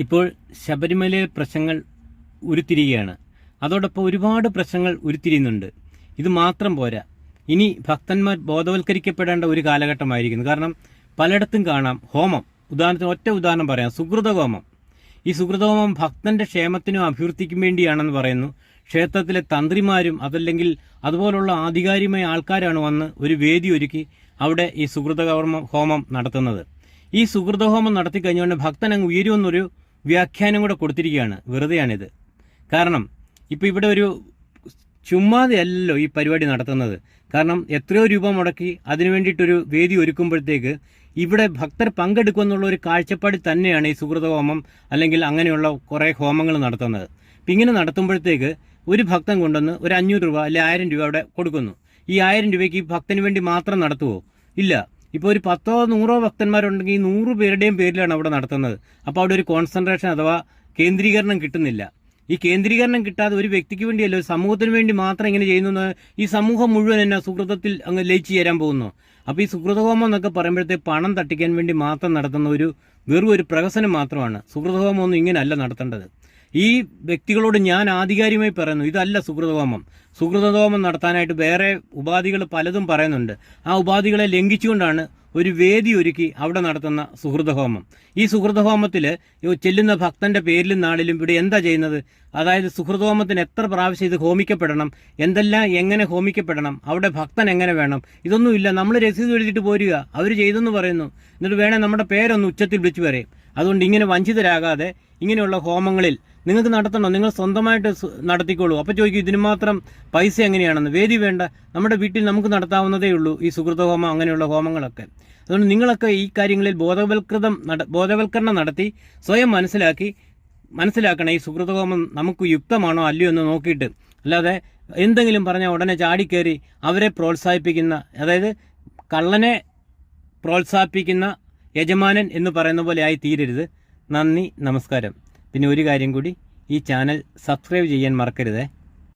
ഇപ്പോൾ ശബരിമലയിലെ പ്രശ്നങ്ങൾ ഉരുത്തിരിയുകയാണ്. അതോടൊപ്പം ഒരുപാട് പ്രശ്നങ്ങൾ ഉരുത്തിരിയുന്നുണ്ട്. ഇത് മാത്രം പോരാ, ഇനി ഭക്തന്മാർ ബോധവൽക്കരിക്കപ്പെടേണ്ട ഒരു കാലഘട്ടമായിരിക്കുന്നു. കാരണം പലയിടത്തും കാണാം ഹോമം. ഉദാഹരണത്തിന് ഒറ്റ ഉദാഹരണം പറയാം, സുകൃതഹോമം. ഈ സുകൃതഹോമം ഭക്തന്റെ ക്ഷേമത്തിനും അഭിവൃദ്ധിക്കും വേണ്ടിയാണെന്ന് പറയുന്നു. ക്ഷേത്രത്തിലെ തന്ത്രിമാരും അതല്ലെങ്കിൽ അതുപോലുള്ള ആധികാരികമായ ആൾക്കാരാണ് വന്ന് ഒരു വേദി ഒരുക്കി അവിടെ ഈ ഹോമം നടത്തുന്നത്. ഈ സുകൃതഹോമം നടത്തി കഴിഞ്ഞുകൊണ്ട് ഭക്തൻ അങ്ങ് ഉയരുമെന്നൊരു വ്യാഖ്യാനം കൂടെ കൊടുത്തിരിക്കുകയാണ്. വെറുതെയാണിത്. കാരണം ഇപ്പോൾ ഇവിടെ ഒരു ചുമ്മാതെയല്ലോ ഈ പരിപാടി നടത്തുന്നത്. കാരണം എത്രയോ രൂപ മുടക്കി അതിനു വേണ്ടിയിട്ടൊരു വേദി ഒരുക്കുമ്പോഴത്തേക്ക് ഇവിടെ ഭക്തർ പങ്കെടുക്കുമെന്നുള്ള ഒരു കാഴ്ചപ്പാടിൽ തന്നെയാണ് ഈ സുകൃതഹോമം അല്ലെങ്കിൽ അങ്ങനെയുള്ള കുറേ ഹോമങ്ങൾ നടത്തുന്നത്. അപ്പം ഇങ്ങനെ നടത്തുമ്പോഴത്തേക്ക് ഒരു ഭക്തൻ കൊണ്ടുവന്ന് ഒരു 500 രൂപ അല്ലെങ്കിൽ 1000 രൂപ അവിടെ കൊടുക്കുന്നു. ഈ 1000 രൂപയ്ക്ക് ഈ ഭക്തന് വേണ്ടി മാത്രം നടത്തുമോ? ഇല്ല. ഇപ്പോൾ ഒരു 10ഓ 100ഓ ഭക്തന്മാരുണ്ടെങ്കിൽ ഈ 100 പേരുടെയും പേരിലാണ് അവിടെ നടത്തുന്നത്. അപ്പോൾ അവിടെ ഒരു കോൺസെൻട്രേഷൻ അഥവാ കേന്ദ്രീകരണം കിട്ടുന്നില്ല. ഈ കേന്ദ്രീകരണം കിട്ടാതെ ഒരു വ്യക്തിക്ക് വേണ്ടിയല്ല, ഒരു സമൂഹത്തിന് വേണ്ടി മാത്രം ഇങ്ങനെ ചെയ്യുന്നു. ഈ സമൂഹം മുഴുവൻ എന്നാ സുകൃതത്തിൽ അങ്ങ് ലയിച്ചു ചേരാൻ പോകുന്നു. അപ്പോൾ ഈ സുകൃതഹോമം എന്നൊക്കെ പറയുമ്പോഴത്തേക്ക് പണം തട്ടിക്കാൻ വേണ്ടി മാത്രം നടത്തുന്ന വെറും ഒരു പ്രഹസനം മാത്രമാണ്. സുകൃതഹോമം ഒന്നും ഇങ്ങനെയല്ല നടത്തേണ്ടത്. ഈ വ്യക്തികളോട് ഞാൻ ആധികാരികമായി പറയുന്നു, ഇതല്ല സുകൃതഹോമം. സുകൃതഹോമം നടത്താനായിട്ട് വേറെ ഉപാധികൾ പലതും പറയുന്നുണ്ട്. ആ ഉപാധികളെ ലംഘിച്ചുകൊണ്ടാണ് ഒരു വേദി ഒരുക്കി അവിടെ നടത്തുന്ന സുഹൃതഹോമം. ഈ സുഹൃതഹോമത്തിൽ ചെല്ലുന്ന ഭക്തന്റെ പേരിലും നാളിലും ഇവിടെ എന്താ ചെയ്യുന്നത്? അതായത് സുഹൃതഹോമത്തിന് എത്ര പ്രാവശ്യം ഇത് ഹോമിക്കപ്പെടണം, എന്തെല്ലാം എങ്ങനെ ഹോമിക്കപ്പെടണം, അവിടെ ഭക്തൻ എങ്ങനെ വേണം, ഇതൊന്നുമില്ല. നമ്മൾ രസീത് എഴുതിയിട്ട് പോരുക, അവർ ചെയ്തെന്ന് പറയുന്നു. എന്നിട്ട് വേണേൽ നമ്മുടെ പേരൊന്ന് ഉച്ചത്തിൽ വിളിച്ചു പറയും. അതുകൊണ്ട് ഇങ്ങനെ വഞ്ചിതരാകാതെ ഇങ്ങനെയുള്ള ഹോമങ്ങളിൽ നിങ്ങൾക്ക് നടത്തണോ? നിങ്ങൾ സ്വന്തമായിട്ട് നടത്തിക്കോളൂ. അപ്പോൾ ചോദിക്കും ഇതിന് മാത്രം പൈസ എങ്ങനെയാണെന്ന്. വേദി വേണ്ട, നമ്മുടെ വീട്ടിൽ നമുക്ക് നടത്താവുന്നതേ ഉള്ളൂ ഈ സുകൃതഹോമം അങ്ങനെയുള്ള ഹോമങ്ങളൊക്കെ. അതുകൊണ്ട് നിങ്ങളൊക്കെ ഈ കാര്യങ്ങളിൽ ബോധവൽക്കരണം നടത്തി സ്വയം മനസ്സിലാക്കണം ഈ സുകൃതഹോമം നമുക്ക് യുക്തമാണോ അല്ലയോ എന്ന് നോക്കിയിട്ട്. അല്ലാതെ എന്തെങ്കിലും പറഞ്ഞാൽ ഉടനെ ചാടിക്കയറി അവരെ പ്രോത്സാഹിപ്പിക്കുന്ന, അതായത് കള്ളനെ പ്രോത്സാഹിപ്പിക്കുന്ന യജമാനൻ എന്ന് പറയുന്ന പോലെ ആയി തീരരുത്. നന്ദി, നമസ്കാരം. പിന്നെ ഒരു കാര്യം കൂടി, ഈ ചാനൽ സബ്സ്ക്രൈബ് ചെയ്യാൻ മറക്കരുതേ.